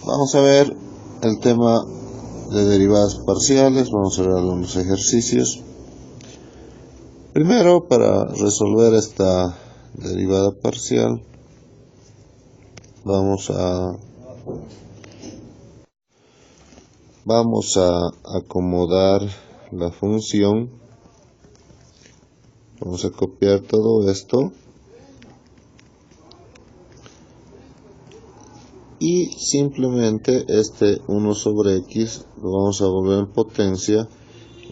Vamos a ver el tema de derivadas parciales. Vamos a ver algunos ejercicios. Primero, para resolver esta derivada parcial, vamos a acomodar la función. Vamos a copiar todo esto y simplemente este 1 sobre x lo vamos a volver en potencia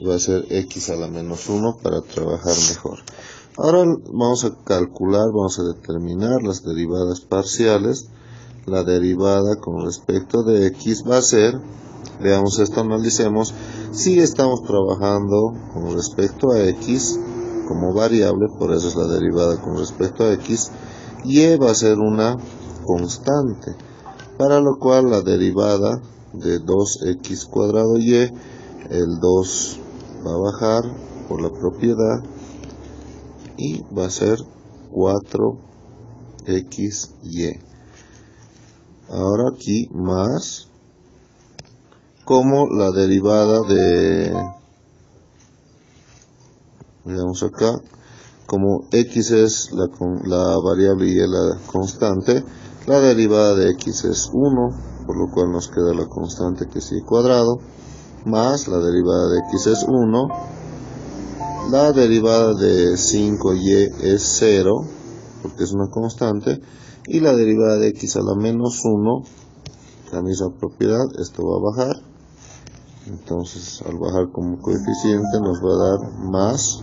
y va a ser x a la menos 1 para trabajar mejor. Ahora vamos a calcular, vamos a determinar las derivadas parciales. La derivada con respecto de x va a ser, veamos esto, analicemos, si estamos trabajando con respecto a x como variable, por eso es la derivada con respecto a x, y va a ser una constante, para lo cual la derivada de 2x cuadrado y, el 2 va a bajar por la propiedad y va a ser 4xy. Ahora aquí más, como la derivada de, veamos acá, como x es la variable y la constante, la derivada de x es 1, por lo cual nos queda la constante que es y cuadrado, más la derivada de x es 1, la derivada de 5y es 0, porque es una constante, y la derivada de x a la menos 1, la misma propiedad, esto va a bajar, entonces al bajar como coeficiente nos va a dar más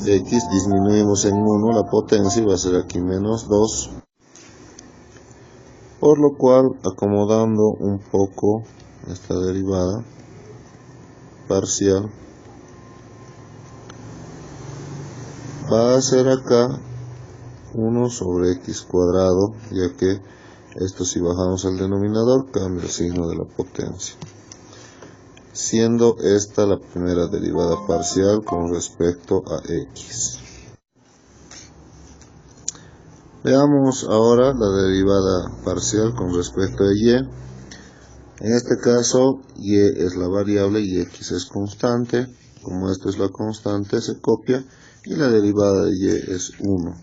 x, disminuimos en 1 la potencia y va a ser aquí menos 2, por lo cual acomodando un poco esta derivada parcial va a ser acá 1 sobre x cuadrado, ya que esto, si bajamos al denominador, cambia el signo de la potencia, siendo esta la primera derivada parcial con respecto a x. Veamos ahora la derivada parcial con respecto a y. En este caso, y es la variable y x es constante. Como esto es la constante, se copia y la derivada de y es 1.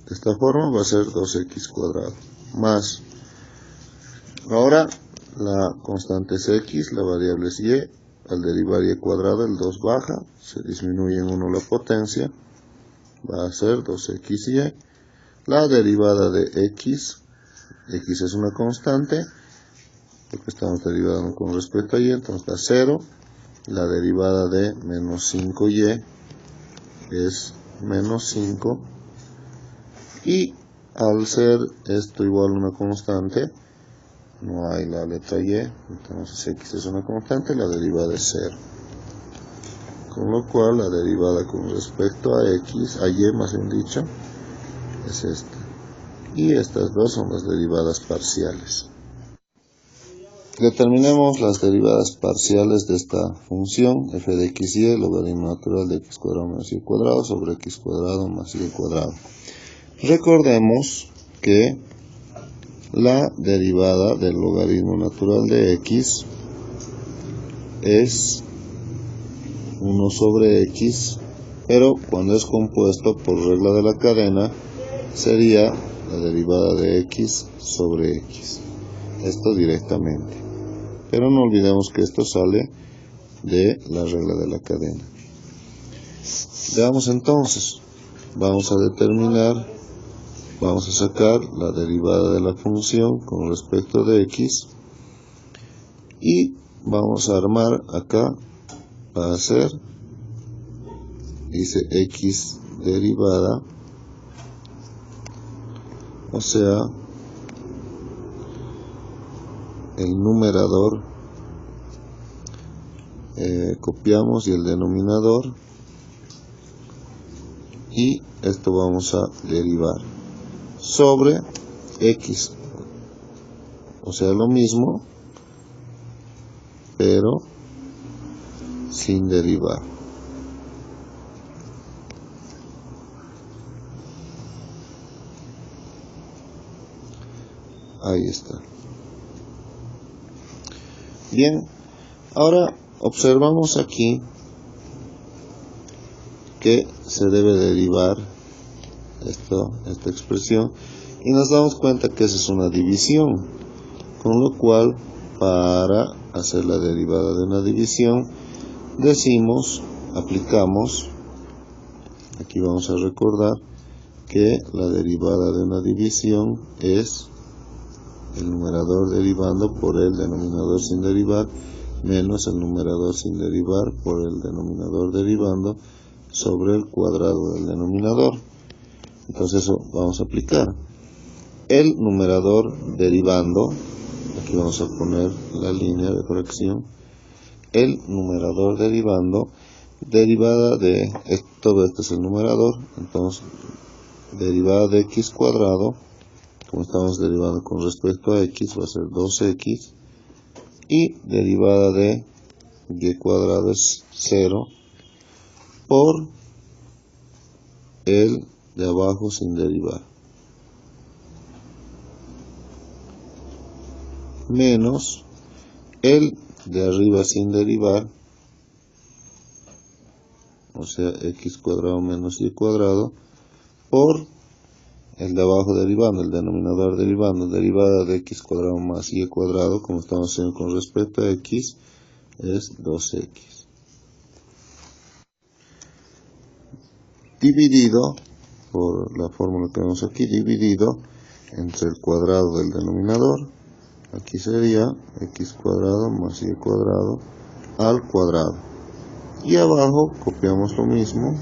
De esta forma va a ser 2x cuadrado más. Ahora la constante es x, la variable es y. Al derivar y cuadrado, el 2 baja, se disminuye en 1 la potencia, va a ser 2xy. La derivada de x es una constante, porque estamos derivando con respecto a y, entonces da 0. La derivada de menos 5y es menos 5. Y al ser esto igual a una constante, no hay la letra y, entonces x es una constante, la derivada es 0. Con lo cual la derivada con respecto a x, a y más bien dicho, es esta. Y estas dos son las derivadas parciales. Determinemos las derivadas parciales de esta función f de xy, logaritmo natural de x cuadrado menos y cuadrado sobre x cuadrado más y cuadrado. Recordemos que la derivada del logaritmo natural de x es 1 sobre x, pero cuando es compuesto por regla de la cadena sería la derivada de x sobre x, esto directamente, pero no olvidemos que esto sale de la regla de la cadena. Veamos entonces, vamos a sacar la derivada de la función con respecto de x y vamos a armar acá, va a ser, dice x derivada, o sea, el numerador copiamos y el denominador, y esto vamos a derivar sobre x, o sea, lo mismo, pero sin derivar. Ahí está. Bien, ahora observamos aquí que se debe derivar esta expresión y nos damos cuenta que esa es una división, con lo cual para hacer la derivada de una división aplicamos, aquí vamos a recordar que la derivada de una división es el numerador derivando por el denominador sin derivar menos el numerador sin derivar por el denominador derivando sobre el cuadrado del denominador. Entonces eso vamos a aplicar. El numerador derivando, aquí vamos a poner la línea de corrección, el numerador derivando, derivada de, todo esto es el numerador, entonces derivada de x cuadrado, como estamos derivando con respecto a x, va a ser 2x, y derivada de y cuadrado es 0, por el de abajo sin derivar, menos el de arriba sin derivar, o sea x cuadrado menos y cuadrado, por el de abajo derivando, el denominador derivando, derivada de x cuadrado más y cuadrado, como estamos haciendo con respecto a x, es 2x. Dividido, por la fórmula que vemos aquí, dividido entre el cuadrado del denominador, aquí sería x cuadrado más y cuadrado al cuadrado. Y abajo copiamos lo mismo.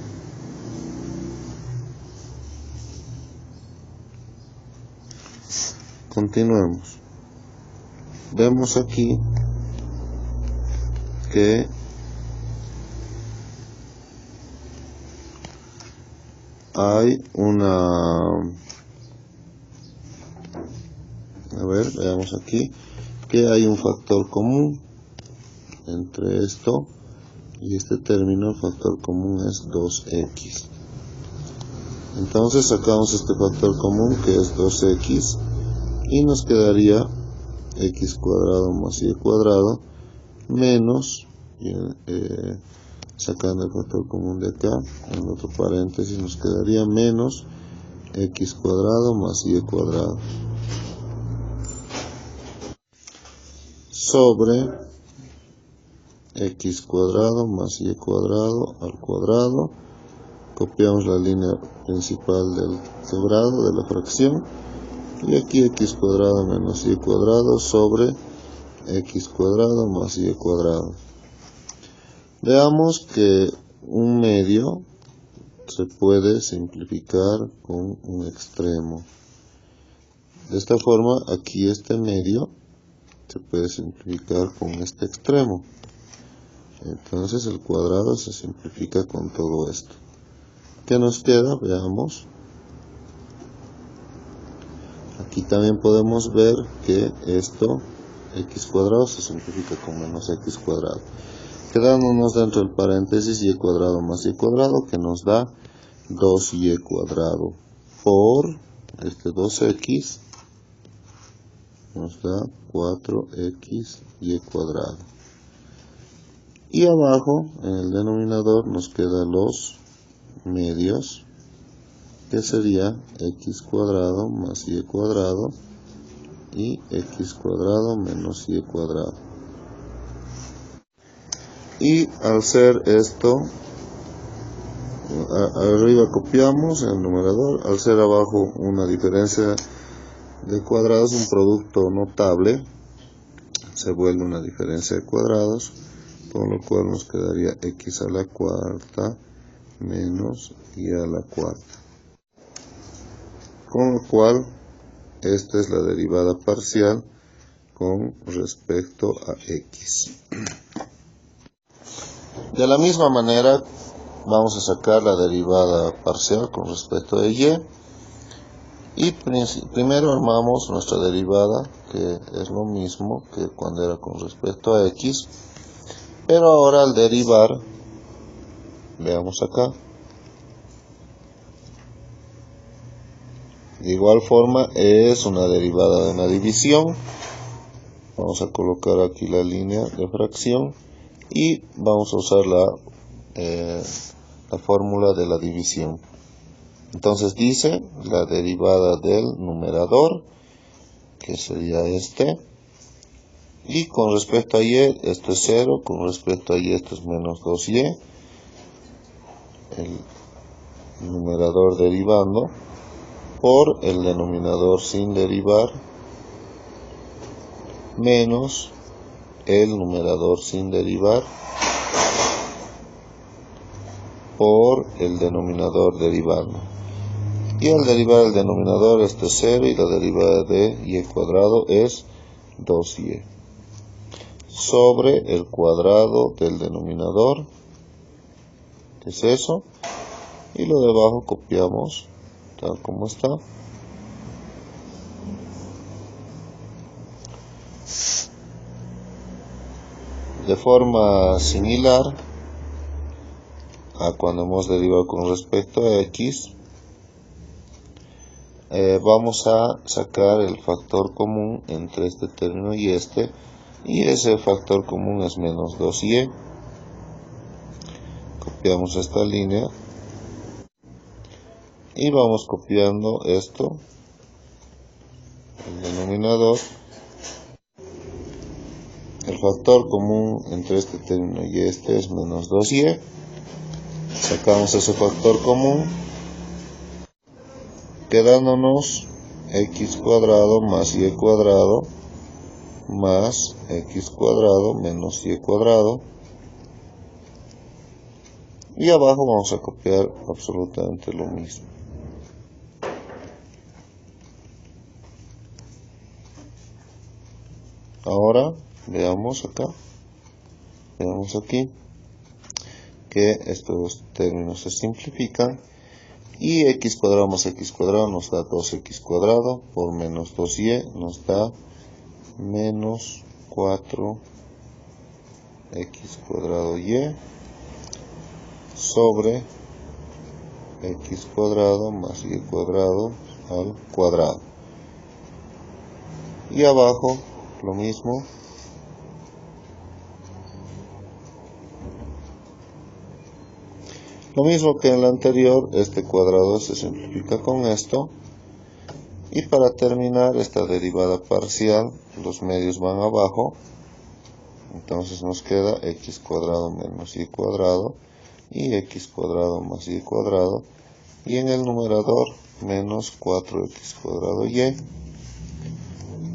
Continuemos. Vemos aquí que hay veamos aquí que hay un factor común entre esto y este término. El factor común es 2x. Entonces sacamos este factor común que es 2x y nos quedaría x cuadrado más y cuadrado menos, sacando el factor común de acá, en otro paréntesis nos quedaría menos x cuadrado más y cuadrado sobre x cuadrado más y cuadrado al cuadrado. Copiamos la línea principal del quebrado de la fracción y aquí x cuadrado menos y cuadrado sobre x cuadrado más y cuadrado. Veamos que un medio se puede simplificar con un extremo. De esta forma, aquí este medio se puede simplificar con este extremo. Entonces el cuadrado se simplifica con todo esto. ¿Qué nos queda? Veamos. Aquí también podemos ver que esto, x cuadrado, se simplifica con menos x cuadrado. Quedándonos dentro del paréntesis y cuadrado más y cuadrado, que nos da 2y cuadrado por este 2x, nos da 4x y cuadrado. Y abajo, en el denominador, nos quedan los medios, que sería x cuadrado más y cuadrado y x cuadrado menos y cuadrado. Y al ser esto, arriba copiamos el numerador, al ser abajo una diferencia de cuadrados, un producto notable, se vuelve una diferencia de cuadrados, con lo cual nos quedaría x a la cuarta menos y a la cuarta. Con lo cual, esta es la derivada parcial con respecto a x. De la misma manera, vamos a sacar la derivada parcial con respecto a y. Y primero armamos nuestra derivada, que es lo mismo que cuando era con respecto a x. Pero ahora al derivar, veamos acá. De igual forma es una derivada de una división. Vamos a colocar aquí la línea de fracción y vamos a usar la fórmula de la división. Entonces dice la derivada del numerador, que sería este, y con respecto a y, esto es 0, con respecto a y, esto es menos 2y, el numerador derivando, por el denominador sin derivar, menos el numerador sin derivar, por el denominador derivando. Y al derivar el denominador, este es 0, y la derivada de y cuadrado es 2y. Sobre el cuadrado del denominador, que es eso, y lo de abajo copiamos tal como está. De forma similar a cuando hemos derivado con respecto a x, vamos a sacar el factor común entre este término y ese factor común es menos 2y. Copiamos esta línea y vamos copiando esto, el denominador. El factor común entre este término y este es menos 2y. Sacamos ese factor común, quedándonos x cuadrado más y cuadrado más x cuadrado menos y cuadrado. Y abajo vamos a copiar absolutamente lo mismo. Ahora veamos acá, veamos aquí que estos términos se simplifican y x cuadrado más x cuadrado nos da 2x cuadrado por menos 2y nos da menos 4x cuadrado y sobre x cuadrado más y cuadrado al cuadrado. Y abajo lo mismo. Lo mismo que en la anterior, este cuadrado se simplifica con esto. Y para terminar esta derivada parcial, los medios van abajo. Entonces nos queda x cuadrado menos y cuadrado y x cuadrado más y cuadrado. Y en el numerador menos 4x cuadrado y.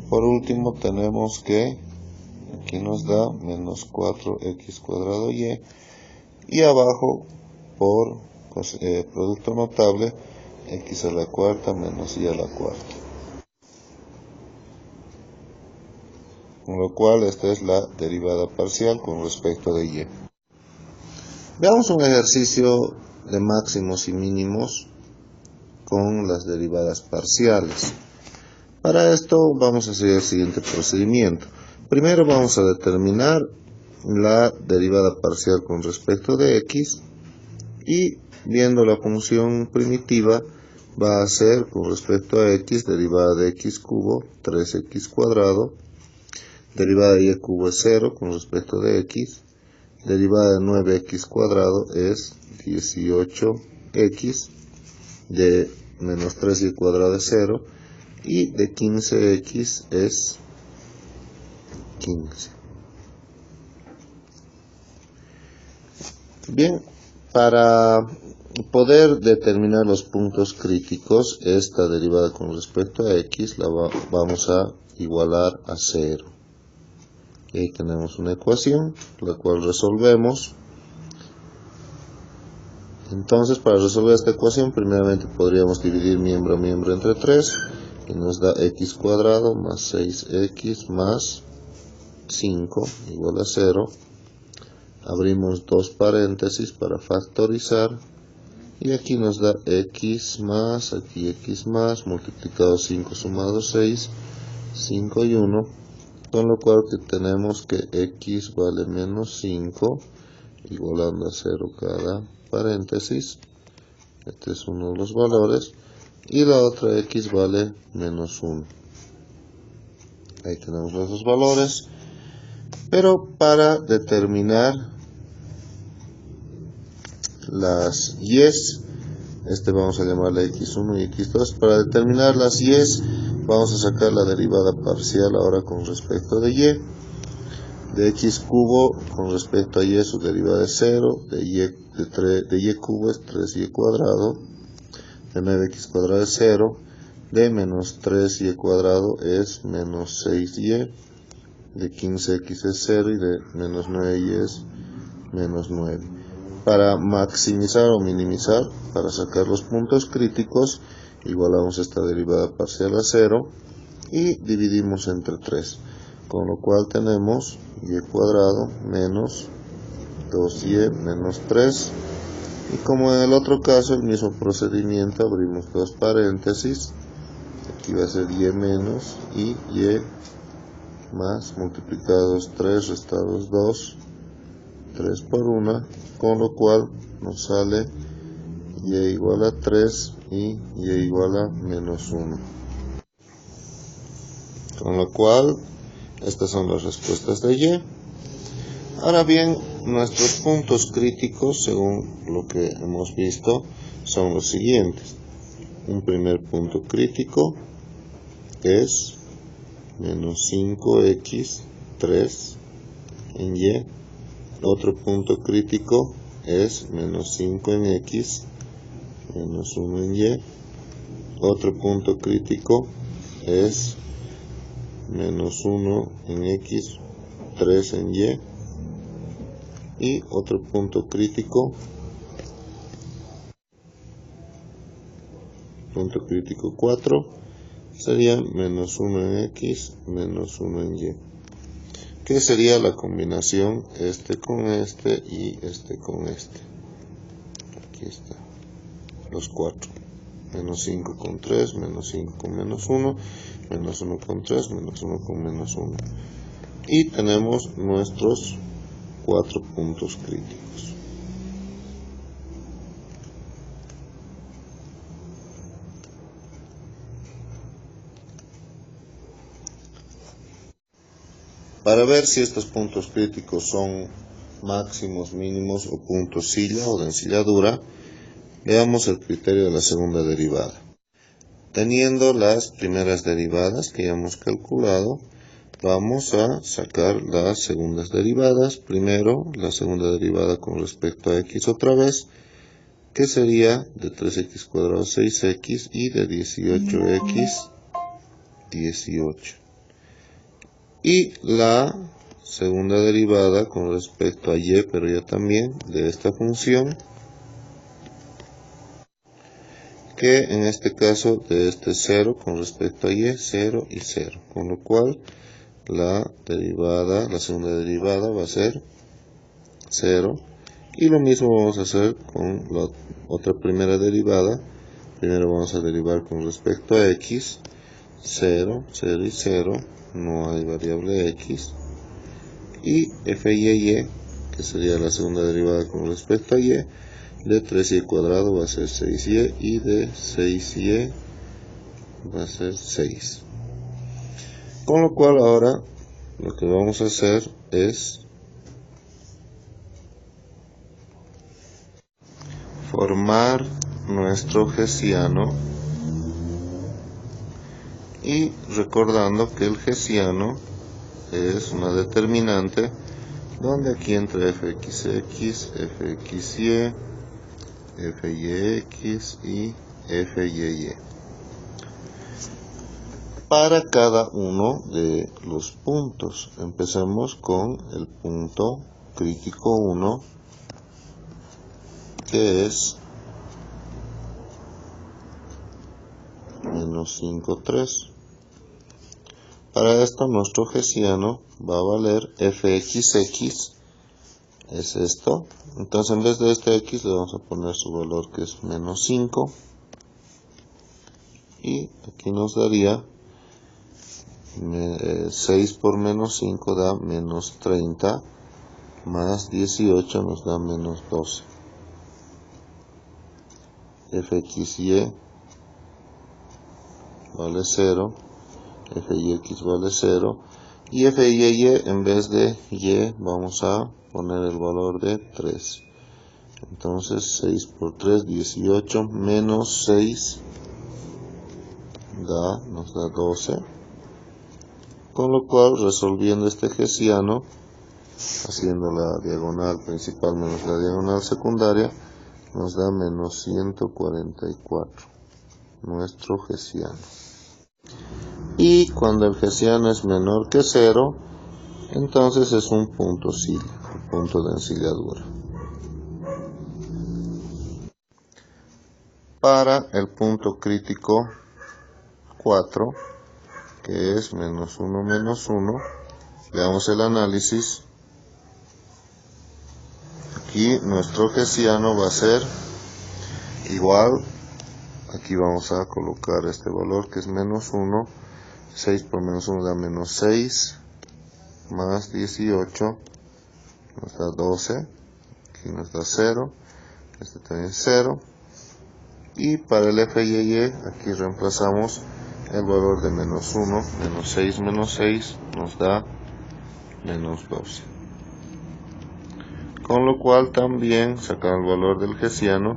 Por último tenemos que aquí nos da menos 4x cuadrado y. Y abajo por producto notable, x a la cuarta menos y a la cuarta. Con lo cual esta es la derivada parcial con respecto de y. Veamos un ejercicio de máximos y mínimos con las derivadas parciales. Para esto vamos a hacer el siguiente procedimiento. Primero vamos a determinar la derivada parcial con respecto de x. Y viendo la función primitiva va a ser con respecto a x derivada de x cubo 3x cuadrado, derivada de y cubo es 0 con respecto de x, derivada de 9x cuadrado es 18x, de menos 3y cuadrado es 0 y de 15x es 15. Bien. Para poder determinar los puntos críticos, esta derivada con respecto a x la vamos a igualar a 0. Y ahí tenemos una ecuación, la cual resolvemos. Entonces, para resolver esta ecuación, primeramente podríamos dividir miembro a miembro entre 3, y nos da x cuadrado más 6x más 5 igual a 0. Abrimos dos paréntesis para factorizar y aquí nos da x más, aquí x más, multiplicado 5 sumado 6, 5 y 1, con lo cual que tenemos que x vale menos 5, igualando a 0 cada paréntesis. Este es uno de los valores y la otra x vale menos 1. Ahí tenemos los dos valores. Pero para determinar las y's, vamos a llamarle x1 y x2. Para determinar las y's, vamos a sacar la derivada parcial ahora con respecto de y. De x cubo con respecto a y, su derivada es 0. De y cubo es 3y cuadrado. De 9x cuadrado es 0. De menos 3y cuadrado es menos 6y. De 15x es 0 y de menos 9y es menos 9. Para maximizar o minimizar, para sacar los puntos críticos, igualamos esta derivada parcial a 0 y dividimos entre 3. Con lo cual tenemos y cuadrado menos 2y menos 3. Y como en el otro caso, el mismo procedimiento, abrimos dos paréntesis. Aquí va a ser y menos y más, multiplicados 3, restados 2, 3 por 1, con lo cual nos sale y igual a 3 y igual a menos 1. Con lo cual, estas son las respuestas de y. Ahora bien, nuestros puntos críticos, según lo que hemos visto, son los siguientes. Un primer punto crítico es menos 5x 3 en y. Otro punto crítico es menos 5 en x menos 1 en y. Otro punto crítico es menos 1 en x 3 en y. Y otro punto crítico 4 sería menos 1 en x menos 1 en y, que sería la combinación con y con este. Aquí está los 4, menos 5 con 3, menos 5 con menos 1, menos 1 con 3, menos 1 con menos 1, y tenemos nuestros 4 puntos críticos. Para ver si estos puntos críticos son máximos, mínimos o puntos silla o densilladura, veamos el criterio de la segunda derivada. Teniendo las primeras derivadas que ya hemos calculado, vamos a sacar las segundas derivadas. Primero, la segunda derivada con respecto a x otra vez, que sería de 3x cuadrado 6x y de 18x 18. Y la segunda derivada con respecto a y, pero ya también de esta función, que en este caso de 0 con respecto a y, 0 y 0. Con lo cual la segunda derivada va a ser 0. Y lo mismo vamos a hacer con la otra primera derivada. Primero vamos a derivar con respecto a x, 0, 0 y 0. No hay variable x. Y f y, que sería la segunda derivada con respecto a y, de 3y cuadrado va a ser 6y y de 6y va a ser 6. Con lo cual ahora lo que vamos a hacer es formar nuestro hessiano, y recordando que el hessiano es una determinante donde aquí entra fxx, fxy, fyx y fyy para cada uno de los puntos. Empecemos con el punto crítico 1, que es menos 5, 3. Para esto nuestro hessiano va a valer fxx, es esto. Entonces en vez de este x le vamos a poner su valor, que es menos 5. Y aquí nos daría 6 por menos 5 da menos 30, más 18 nos da menos 12. Fxy vale 0 f y x vale 0, y f y en vez de y vamos a poner el valor de 3. Entonces 6 por 3, 18, menos 6 nos da 12, con lo cual resolviendo este hessiano, haciendo la diagonal principal menos la diagonal secundaria, nos da menos 144, nuestro hessiano. Y cuando el hessiano es menor que 0, entonces es un punto cilia, un punto de encilladura. Para el punto crítico 4, que es menos 1, menos 1, veamos el análisis. Aquí nuestro hessiano va a ser igual, aquí vamos a colocar este valor que es menos 1, 6 por menos 1 da menos 6, más 18, nos da 12, aquí nos da 0, este también es 0, y para el f y aquí reemplazamos el valor de menos 1, menos 6 nos da menos 12. Con lo cual también sacando el valor del hessiano,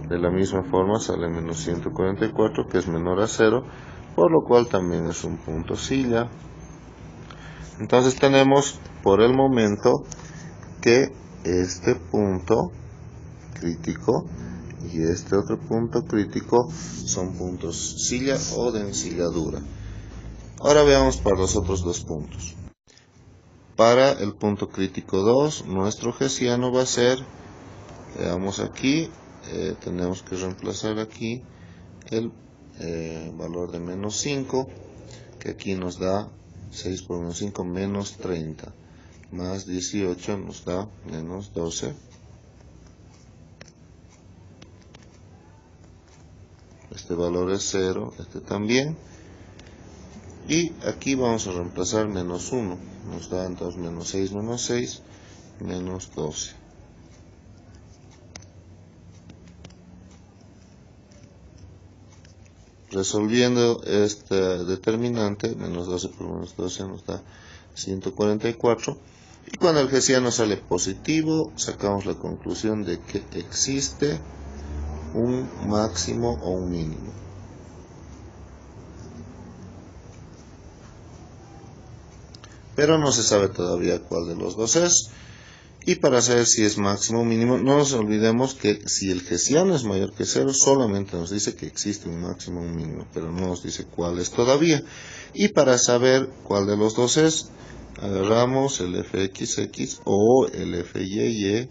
de la misma forma sale menos 144, que es menor a 0, por lo cual también es un punto cilia. Entonces tenemos por el momento que este punto crítico y este otro punto crítico son puntos cilia o de encilladura. Ahora veamos para los otros dos puntos. Para el punto crítico 2, nuestro hessiano va a ser, veamos aquí, tenemos que reemplazar aquí el valor de menos 5, que aquí nos da 6 por menos 5, menos 30, más 18 nos da menos 12. Este valor es 0, este también. Y aquí vamos a reemplazar menos 1, nos da entonces menos 6, menos 12. Resolviendo este determinante, menos 12 por menos 12 nos da 144. Y cuando el hessiano sale positivo, sacamos la conclusión de que existe un máximo o un mínimo. Pero no se sabe todavía cuál de los dos es. Y para saber si es máximo o mínimo, no nos olvidemos que si el hessiano es mayor que 0, solamente nos dice que existe un máximo o un mínimo, pero no nos dice cuál es todavía. Y para saber cuál de los dos es, agarramos el fxx o el fyy,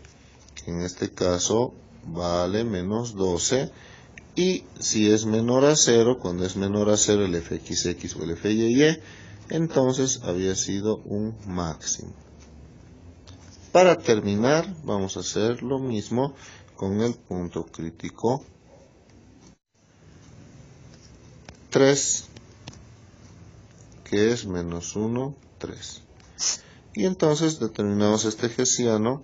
que en este caso vale menos 12, y si es menor a 0, cuando es menor a 0 el fxx o el fyy, entonces había sido un máximo. Para terminar, vamos a hacer lo mismo con el punto crítico 3, que es menos 1, 3. Y entonces determinamos este hessiano.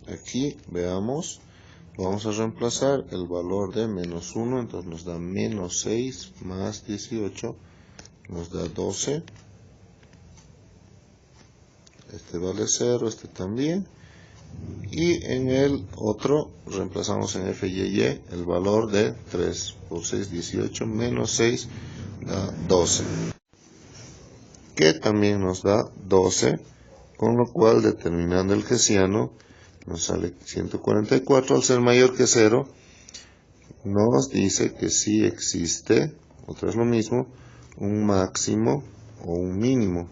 Aquí, veamos, vamos a reemplazar el valor de menos 1, entonces nos da menos 6 más 18, nos da 12. Este vale 0, este también. Y en el otro reemplazamos en fyy el valor de 3 por 6, 18, menos 6 da 12. Que también nos da 12, con lo cual determinando el hessiano nos sale 144. Al ser mayor que 0, nos dice que sí existe, otra vez lo mismo, un máximo o un mínimo.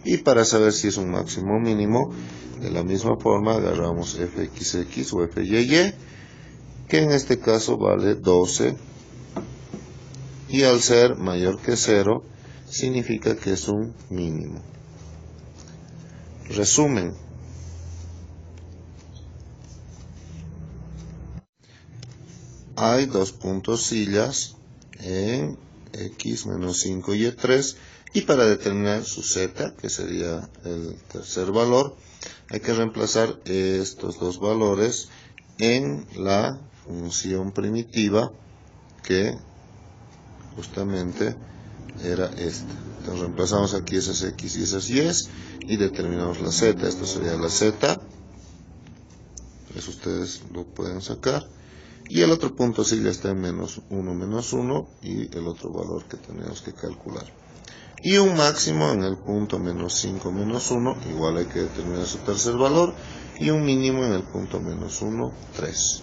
Y para saber si es un máximo o mínimo, de la misma forma agarramos fxx o fyy, que en este caso vale 12, y al ser mayor que 0, significa que es un mínimo. Resumen. Hay dos puntos cillas en x menos 5 y 3, y para determinar su z, que sería el tercer valor, hay que reemplazar estos dos valores en la función primitiva, que justamente era esta. Entonces reemplazamos aquí esas X y esas Y determinamos la Z. Esto sería la Z. Eso ustedes lo pueden sacar. Y el otro punto sí ya está en -1 y el otro valor que tenemos que calcular. Y un máximo en el punto -5 -1, igual hay que determinar su tercer valor. Y un mínimo en el punto -1, 3.